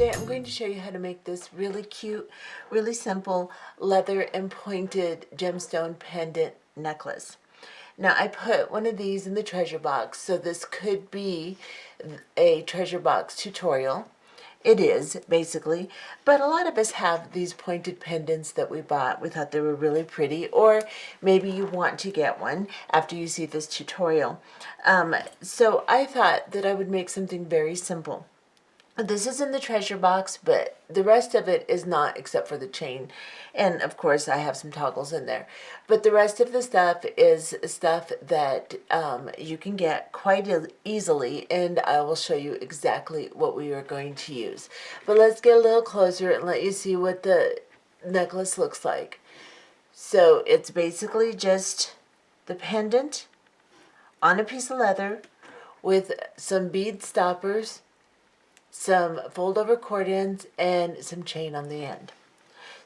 today I'm going to show you how to make this really cute, really simple leather and pointed gemstone pendant necklace. Now I put one of these in the treasure box, so this could be a treasure box tutorial. It is, basically, but a lot of us have these pointed pendants that we bought. We thought they were really pretty, or maybe you want to get one after you see this tutorial. So I thought that I would make something very simple. This is in the treasure box, but the rest of it is not, except for the chain. And of course I have some toggles in there. But the rest of the stuff is stuff that you can get quite easily, and I will show you exactly what we are going to use. But let's get a little closer and let you see what the necklace looks like. So it's basically just the pendant on a piece of leather with some bead stoppers, some fold over cord ends, and some chain on the end.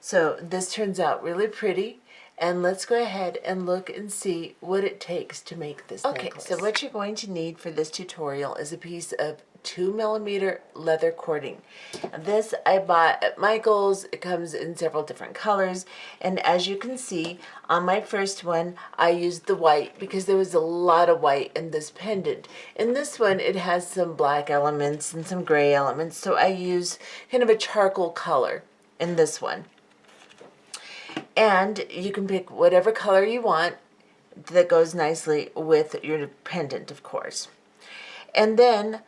So this turns out really pretty, and let's go ahead and look and see what it takes to make this necklace. Okay, so what you're going to need for this tutorial is a piece of 2mm leather cording. This I bought at Michael's. It comes in several different colors, and as you can see on my first one I used the white because there was a lot of white in this pendant. In this one it has some black elements and some gray elements, so I use kind of a charcoal color in this one. And you can pick whatever color you want that goes nicely with your pendant, of course. And then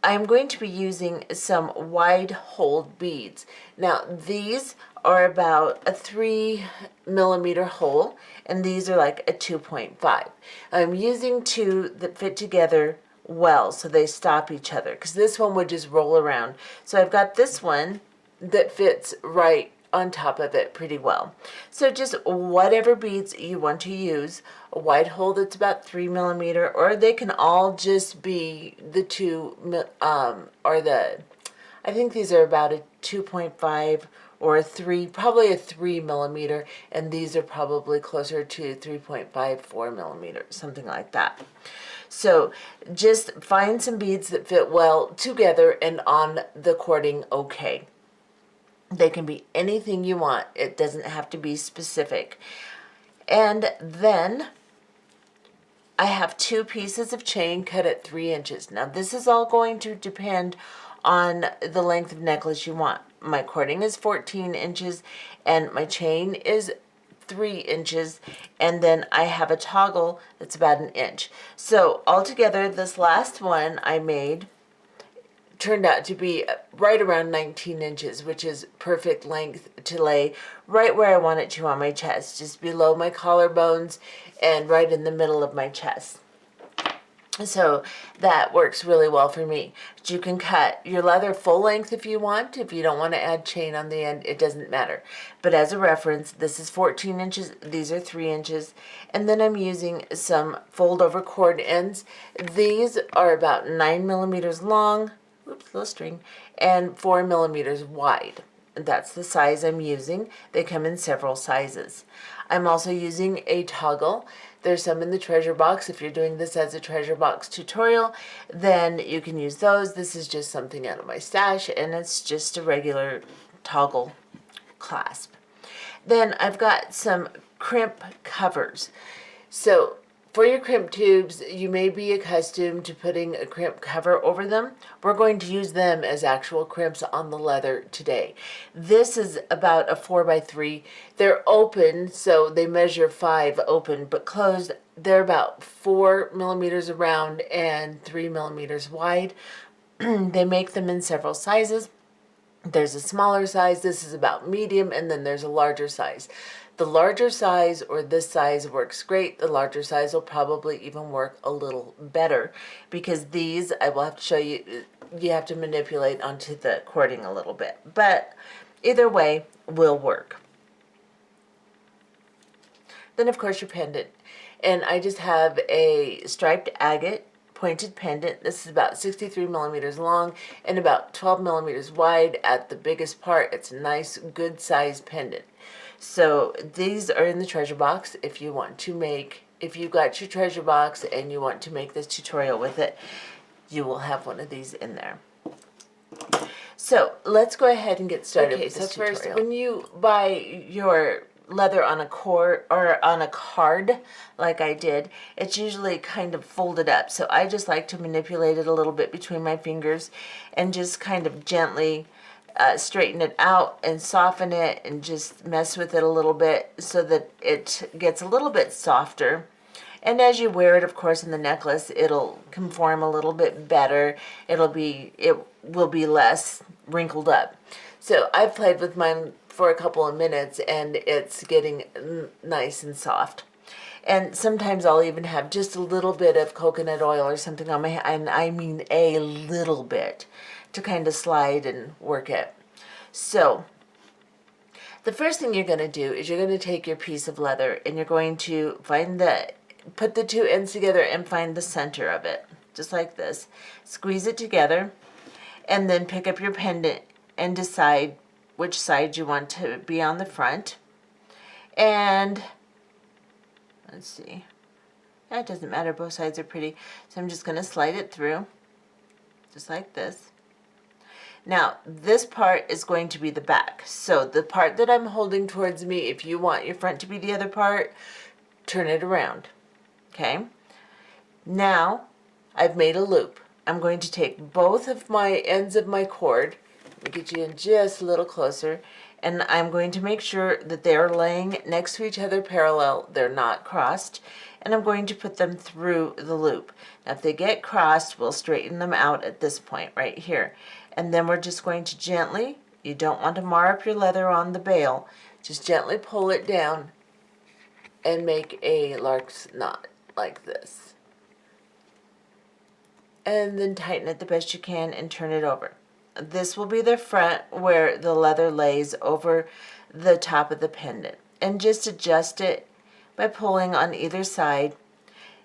I'm going to be using some wide hold beads. Now these are about a 3mm hole, and these are like a 2.5. I'm using two that fit together well so they stop each other, because this one would just roll around. So I've got this one that fits right on top of it pretty well. So just whatever beads you want to use, a wide hole that's about 3mm, or they can all just be the I think these are about a 2.5 or a 3, probably a 3mm, and these are probably closer to 3.5, 4mm, something like that. So just find some beads that fit well together and on the cording okay. They can be anything you want. It doesn't have to be specific. And then I have 2 pieces of chain cut at 3 inches. Now this is all going to depend on the length of necklace you want. My cording is 14 inches and my chain is 3 inches, and then I have a toggle that's about 1 inch. So altogether this last one I made turned out to be right around 19 inches, which is perfect length to lay right where I want it to on my chest, just below my collarbones and right in the middle of my chest. So that works really well for me. But you can cut your leather full length if you want. If you don't want to add chain on the end, it doesn't matter. But as a reference, this is 14 inches, these are 3 inches, and then I'm using some fold over cord ends. These are about 9mm long, oops, little string, and 4mm wide. That's the size I'm using. They come in several sizes. I'm also using a toggle. There's some in the treasure box. If you're doing this as a treasure box tutorial, then you can use those. This is just something out of my stash, and it's just a regular toggle clasp. Then I've got some crimp covers. So for your crimp tubes, you may be accustomed to putting a crimp cover over them. We're going to use them as actual crimps on the leather today. This is about a 4x3. They're open, so they measure 5 open, but closed, they're about 4mm around and 3mm wide. They make them in several sizes. There's a smaller size, this is about medium, and then there's a larger size. The larger size, or this size, works great. The larger size will probably even work a little better, because these, I will have to show you, you have to manipulate onto the cording a little bit. But either way will work. Then of course your pendant. And I just have a striped agate pointed pendant. This is about 63mm long and about 12mm wide at the biggest part. It's a nice, good size pendant. So these are in the treasure box. If you want to make, if you got your treasure box and you want to make this tutorial with it, you will have one of these in there. So let's go ahead and get started. Okay, so first, when you buy your leather on a cord or on a card like I did, it's usually kind of folded up. So I just like to manipulate it a little bit between my fingers and just kind of gently straighten it out and soften it and just mess with it a little bit so that it gets a little bit softer. And as you wear it, of course, in the necklace, it'll conform a little bit better. It will be less wrinkled up. So I've played with mine for a couple of minutes and it's getting nice and soft. And sometimes I'll even have just a little bit of coconut oil or something on my hand, and I mean a little bit, to kind of slide and work it. So the first thing you're going to do is you're going to take your piece of leather and you're going to put the two ends together and find the center of it, just like this. Squeeze it together and then pick up your pendant and decide which side you want to be on the front. And let's see, that doesn't matter, both sides are pretty. So I'm just going to slide it through, just like this. Now, this part is going to be the back. So the part that I'm holding towards me, if you want your front to be the other part, turn it around. Okay? Now, I've made a loop. I'm going to take both of my ends of my cord, let me get you in just a little closer, and I'm going to make sure that they're laying next to each other parallel, they're not crossed, and I'm going to put them through the loop. Now, if they get crossed, we'll straighten them out at this point right here. And then we're just going to gently, you don't want to mar up your leather on the bail, just gently pull it down and make a lark's knot like this. And then tighten it the best you can and turn it over. This will be the front where the leather lays over the top of the pendant. And just adjust it by pulling on either side,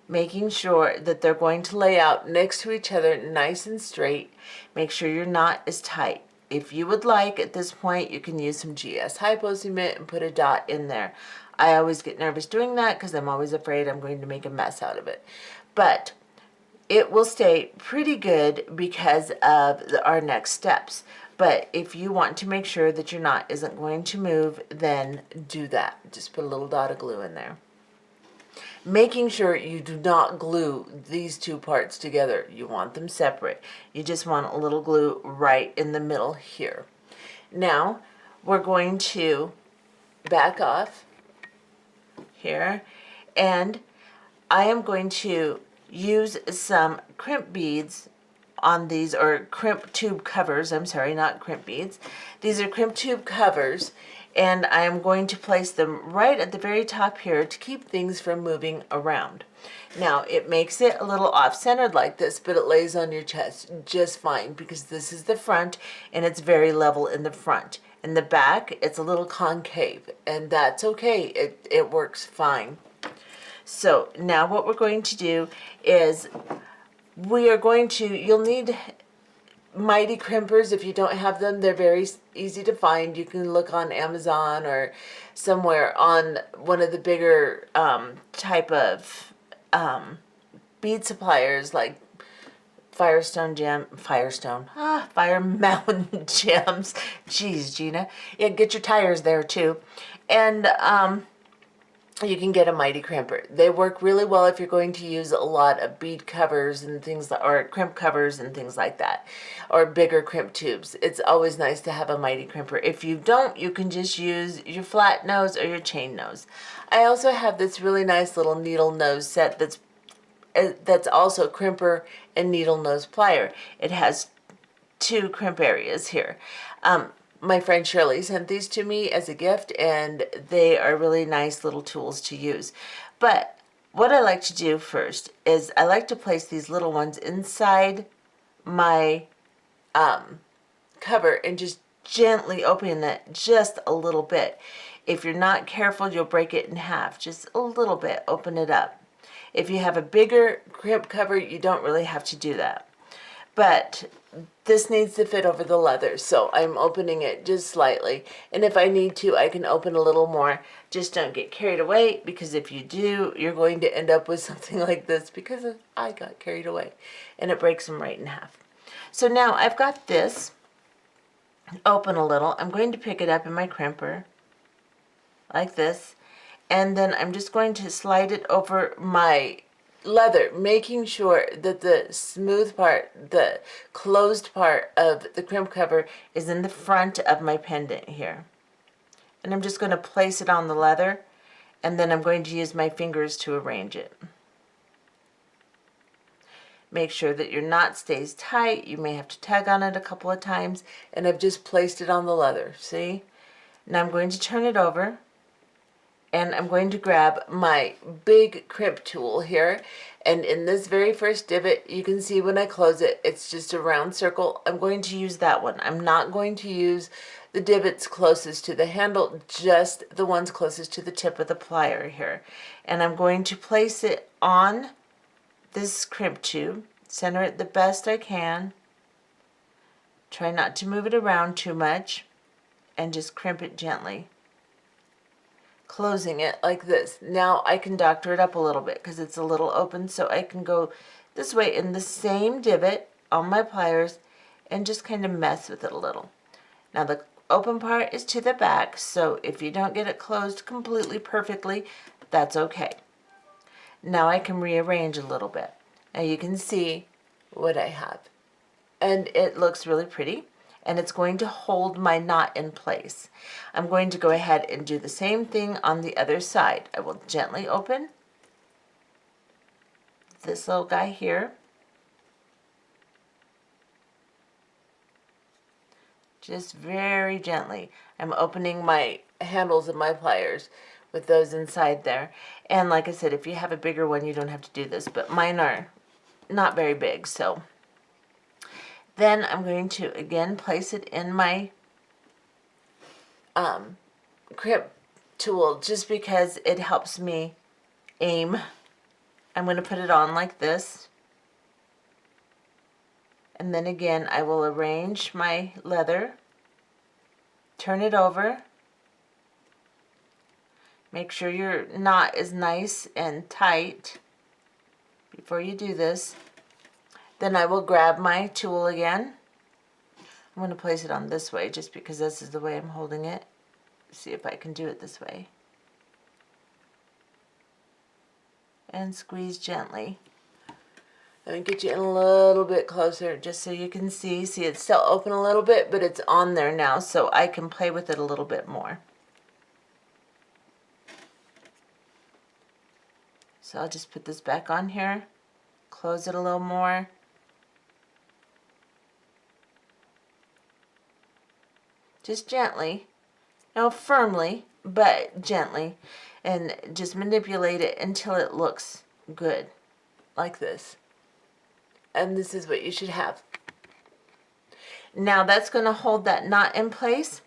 making sure that they're going to lay out next to each other nice and straight. Make sure your knot is tight. If you would like, at this point, you can use some GS Hypo Cement and put a dot in there. I always get nervous doing that because I'm always afraid I'm going to make a mess out of it. But it will stay pretty good because of our next steps. But if you want to make sure that your knot isn't going to move, then do that. Just put a little dot of glue in there. Making sure you do not glue these two parts together. You want them separate. You just want a little glue right in the middle here. Now, we're going to back off here, and I am going to use some crimp beads on these, or crimp tube covers, I'm sorry, not crimp beads. These are crimp tube covers, and I am going to place them right at the very top here to keep things from moving around. Now, it makes it a little off-centered like this, but it lays on your chest just fine because this is the front and it's very level in the front. In the back, it's a little concave, and that's okay. It works fine. So now what we're going to do is you'll need mighty crimpers. If you don't have them, they're very easy to find. You can look on Amazon or somewhere on one of the bigger type of bead suppliers like Fire Mountain Gems. Jeez, Gina. Yeah, get your tires there too. And you can get a mighty crimper. They work really well if you're going to use a lot of bead covers and things, or crimp covers and things like that, or bigger crimp tubes. It's always nice to have a mighty crimper. If you don't, you can just use your flat nose or your chain nose. I also have this really nice little needle nose set that's also crimper and needle nose plier. It has two crimp areas here. My friend Shirley sent these to me as a gift, and they are really nice little tools to use. But what I like to do first is I like to place these little ones inside my cover and just gently open it just a little bit. If you're not careful, you'll break it in half. Just a little bit, open it up. If you have a bigger crimp cover, you don't really have to do that. But this needs to fit over the leather, so I'm opening it just slightly. And if I need to, I can open a little more. Just don't get carried away, because if you do, you're going to end up with something like this, because I got carried away. And it breaks them right in half. So now I've got this, open a little. I'm going to pick it up in my crimper like this, and then I'm just going to slide it over my leather, making sure that the smooth part, the closed part of the crimp cover is in the front of my pendant here. And I'm just going to place it on the leather, and then I'm going to use my fingers to arrange it. Make sure that your knot stays tight. You may have to tug on it a couple of times, and I've just placed it on the leather, see? Now I'm going to turn it over, and I'm going to grab my big crimp tool here, and in this very first divot, you can see when I close it, it's just a round circle. I'm going to use that one. I'm not going to use the divots closest to the handle, just the ones closest to the tip of the plier here. And I'm going to place it on this crimp tube, center it the best I can, try not to move it around too much, and just crimp it gently, closing it like this. Now I can doctor it up a little bit because it's a little open, so I can go this way in the same divot on my pliers and just kind of mess with it a little. Now the open part is to the back, so if you don't get it closed completely perfectly, that's okay. Now I can rearrange a little bit. Now you can see what I have. And it looks really pretty, and it's going to hold my knot in place. I'm going to go ahead and do the same thing on the other side. I will gently open this little guy here. Just very gently. I'm opening my handles of my pliers with those inside there. And like I said, if you have a bigger one, you don't have to do this, but mine are not very big, so. Then I'm going to again place it in my crimp tool just because it helps me aim. I'm going to put it on like this. And then again, I will arrange my leather, turn it over. Make sure your knot is nice and tight before you do this. Then I will grab my tool again. I'm going to place it on this way just because this is the way I'm holding it. See if I can do it this way. And squeeze gently. Let me get you in a little bit closer just so you can see. See, it's still open a little bit, but it's on there now, so I can play with it a little bit more. So I'll just put this back on here, close it a little more. Just gently, no firmly, but gently, and just manipulate it until it looks good, like this. And this is what you should have. Now that's going to hold that knot in place,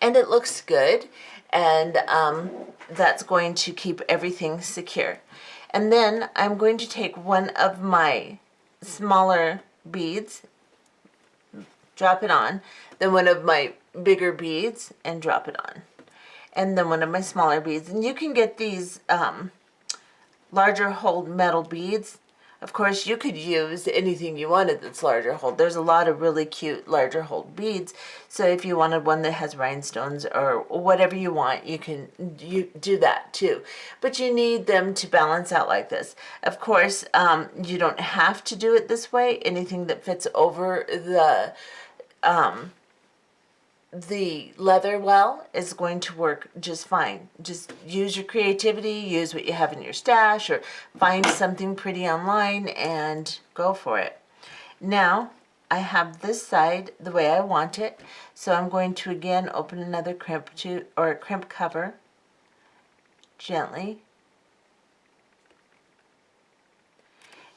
and it looks good, and that's going to keep everything secure. And then I'm going to take one of my smaller beads, drop it on, then one of my bigger beads and drop it on, and then one of my smaller beads. And you can get these larger hold metal beads. Of course, you could use anything you wanted that's larger hold. There's a lot of really cute larger hold beads. So if you wanted one that has rhinestones or whatever you want, you can do that too. But you need them to balance out like this. Of course, you don't have to do it this way. Anything that fits over the leather well is going to work just fine. Just use your creativity, use what you have in your stash, or find something pretty online and go for it. Now I have this side the way I want it, so I'm going to again open another crimp or crimp cover gently,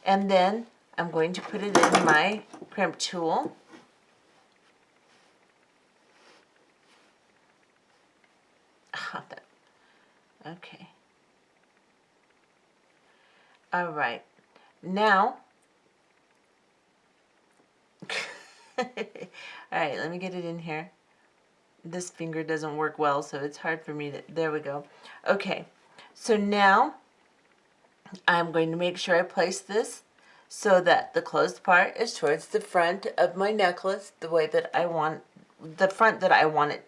and then I'm going to put it in my crimp tool. Okay. All right. Now, all right, let me get it in here. This finger doesn't work well, so it's hard for me to, there we go. Okay, so now I'm going to make sure I place this so that the closed part is towards the front of my necklace, the way that I want the front that I want it,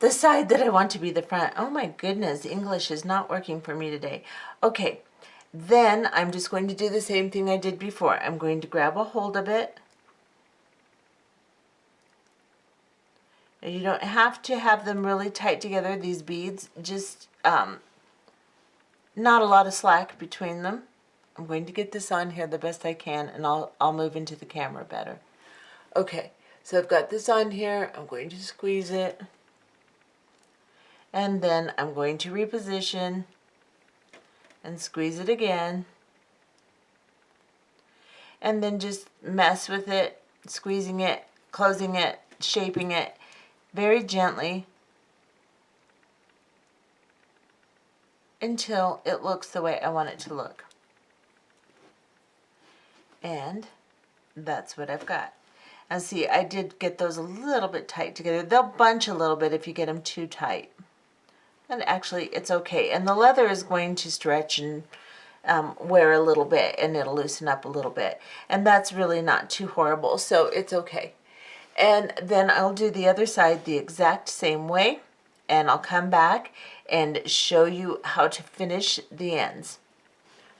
the side that I want to be the front. Oh my goodness, English is not working for me today. Okay, then I'm just going to do the same thing I did before. I'm going to grab a hold of it. And you don't have to have them really tight together, these beads, just not a lot of slack between them. I'm going to get this on here the best I can, and I'll move into the camera better. Okay, so I've got this on here. I'm going to squeeze it. And then I'm going to reposition and squeeze it again. And then just mess with it, squeezing it, closing it, shaping it very gently until it looks the way I want it to look. And that's what I've got. And see, I did get those a little bit tight together. They'll bunch a little bit if you get them too tight. And actually, it's okay. And the leather is going to stretch and wear a little bit, and it'll loosen up a little bit. And that's really not too horrible, so it's okay. And then I'll do the other side the exact same way, and I'll come back and show you how to finish the ends.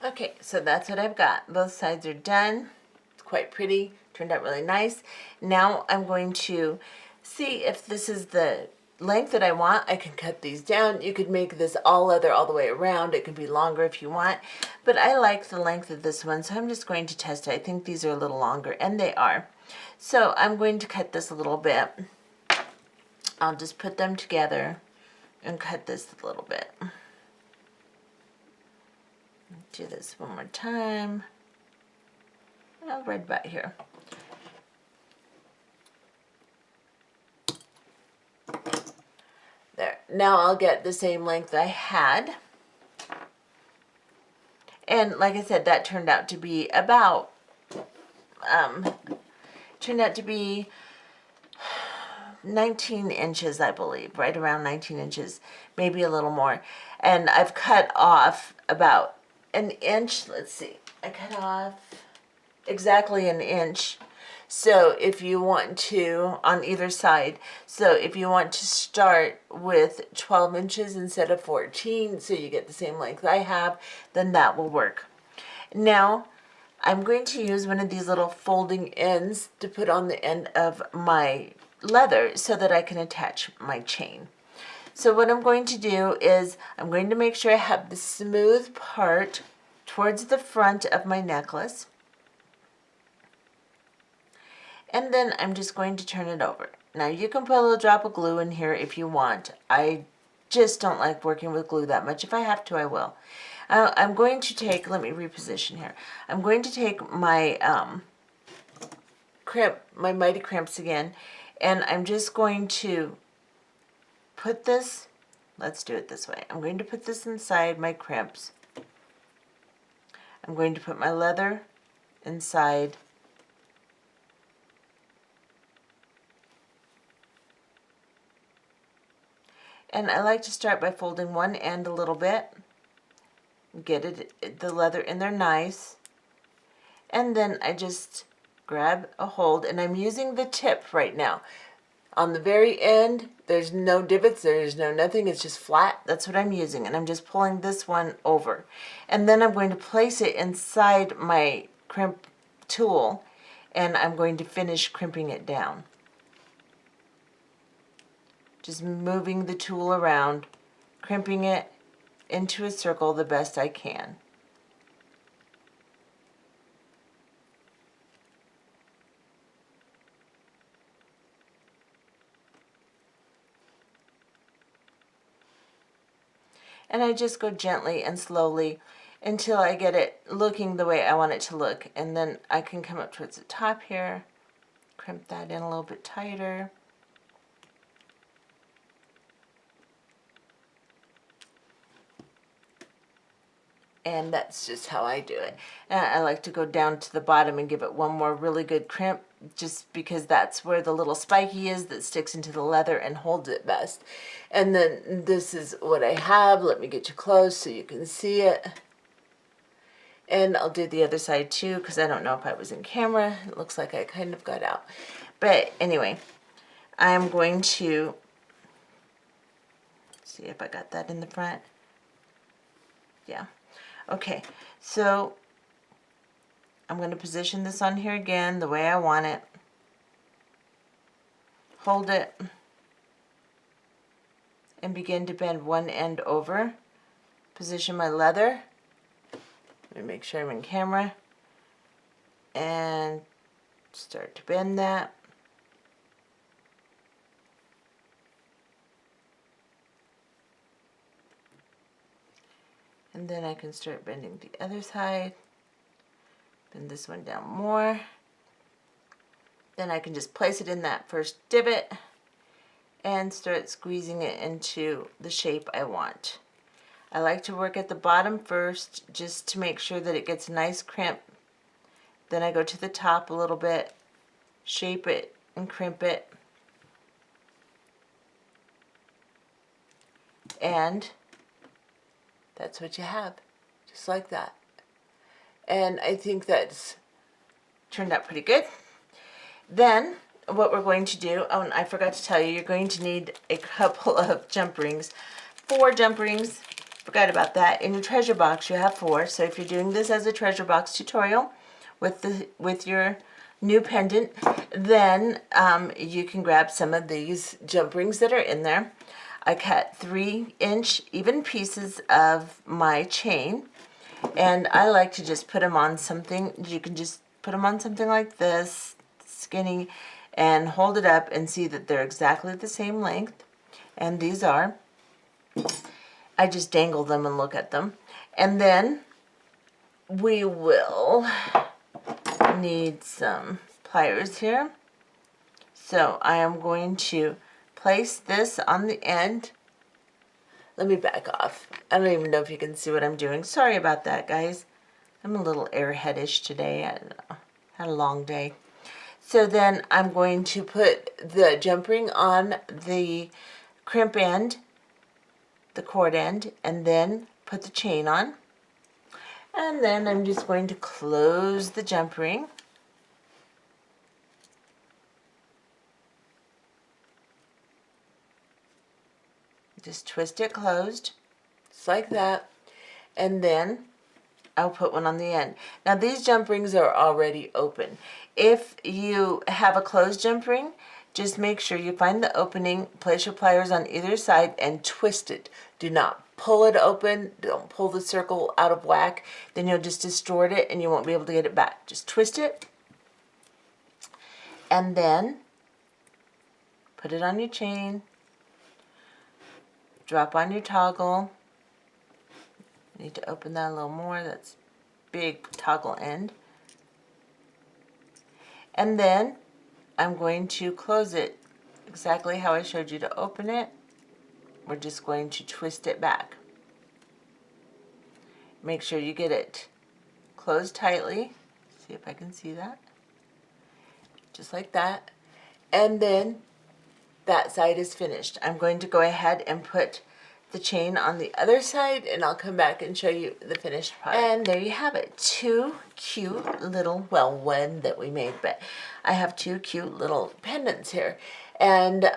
Okay, so that's what I've got. Both sides are done. It's quite pretty. Turned out really nice. Now I'm going to see if this is the length that I want. I can cut these down. You could make this all leather all the way around. It could be longer if you want, but I like the length of this one, so I'm just going to test it. I think these are a little longer, and they are. So I'm going to cut this a little bit. I'll just put them together and cut this a little bit. Do this one more time. Oh, right about here. There. Now I'll get the same length I had. And like I said, that turned out to be about, 19 inches, I believe, right around 19 inches, maybe a little more. And I've cut off about an inch. Let's see, I cut off exactly an inch. So if you want to, on either side, so if you want to start with 12 inches instead of 14, so you get the same length I have, then that will work. Now, I'm going to use one of these little folding ends to put on the end of my leather so that I can attach my chain. So what I'm going to do is I'm going to make sure I have the smooth part towards the front of my necklace. And then I'm just going to turn it over. Now you can put a little drop of glue in here if you want. I just don't like working with glue that much. If I have to, I will. I'm going to take, let me reposition here. I'm going to take my crimp, my mighty crimps again, and I'm just going to put this, let's do it this way. I'm going to put this inside my crimps. I'm going to put my leather inside. And I like to start by folding one end a little bit, get it, the leather in there nice, and then I just grab a hold, and I'm using the tip right now. On the very end, there's no divots, there's no nothing, it's just flat. That's what I'm using, and I'm just pulling this one over. And then I'm going to place it inside my crimp tool, and I'm going to finish crimping it down. Just moving the tool around, crimping it into a circle the best I can. And I just go gently and slowly until I get it looking the way I want it to look. And then I can come up towards the top here, crimp that in a little bit tighter. And that's just how I do it. And I like to go down to the bottom and give it one more really good crimp, just because that's where the little spiky is that sticks into the leather and holds it best. And then this is what I have. Let me get you close so you can see it. And I'll do the other side too, because I don't know if I was in camera. It looks like I kind of got out. But anyway, I'm going to see if I got that in the front. Yeah. Okay, so I'm going to position this on here again the way I want it. Hold it and begin to bend one end over. Position my leather. Let me make sure I'm in camera. And start to bend that. And then I can start bending the other side. Bend this one down more. Then I can just place it in that first divot and start squeezing it into the shape I want. I like to work at the bottom first just to make sure that it gets a nice crimp. Then I go to the top a little bit, shape it and crimp it. And that's what you have, just like that. And I think that's turned out pretty good. Then what we're going to do, oh, and I forgot to tell you, you're going to need a couple of jump rings. 4 jump rings, forgot about that. In your treasure box you have 4, so if you're doing this as a treasure box tutorial with your new pendant, then you can grab some of these jump rings that are in there. I cut 3-inch even pieces of my chain, and I like to just put them on something. You can just put them on something like this, skinny, and hold it up and see that they're exactly the same length. And these are. I just dangle them and look at them. And then we will need some pliers here. So I am going to place this on the end. Let me back off. I don't even know if you can see what I'm doing. Sorry about that, guys. I'm a little airheadish today. I don't know. Had a long day. So then I'm going to put the jump ring on the crimp end, the cord end, and then put the chain on. And then I'm just going to close the jump ring. Just twist it closed, just like that, and then I'll put one on the end. Now these jump rings are already open. If you have a closed jump ring, just make sure you find the opening, place your pliers on either side, and twist it. Do not pull it open, don't pull the circle out of whack, then you'll just distort it and you won't be able to get it back. Just twist it, and then put it on your chain. Drop on your toggle. Need to open that a little more. That's big toggle end. And then I'm going to close it exactly how I showed you to open it. We're just going to twist it back. Make sure you get it closed tightly. See if I can see that. Just like that. And then that side is finished. I'm going to go ahead and put the chain on the other side, and I'll come back and show you the finished product. And there you have it. 2 cute little, well, one that we made, but I have 2 cute little pendants here. And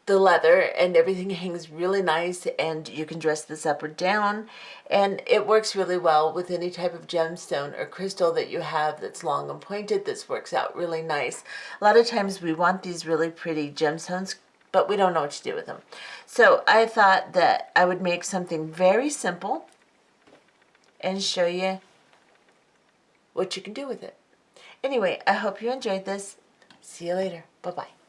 the leather and everything hangs really nice, and you can dress this up or down, and it works really well with any type of gemstone or crystal that you have that's long and pointed. This works out really nice. A lot of times we want these really pretty gemstones, but we don't know what to do with them. So I thought that I would make something very simple and show you what you can do with it. Anyway, I hope you enjoyed this. See you later. Bye-bye.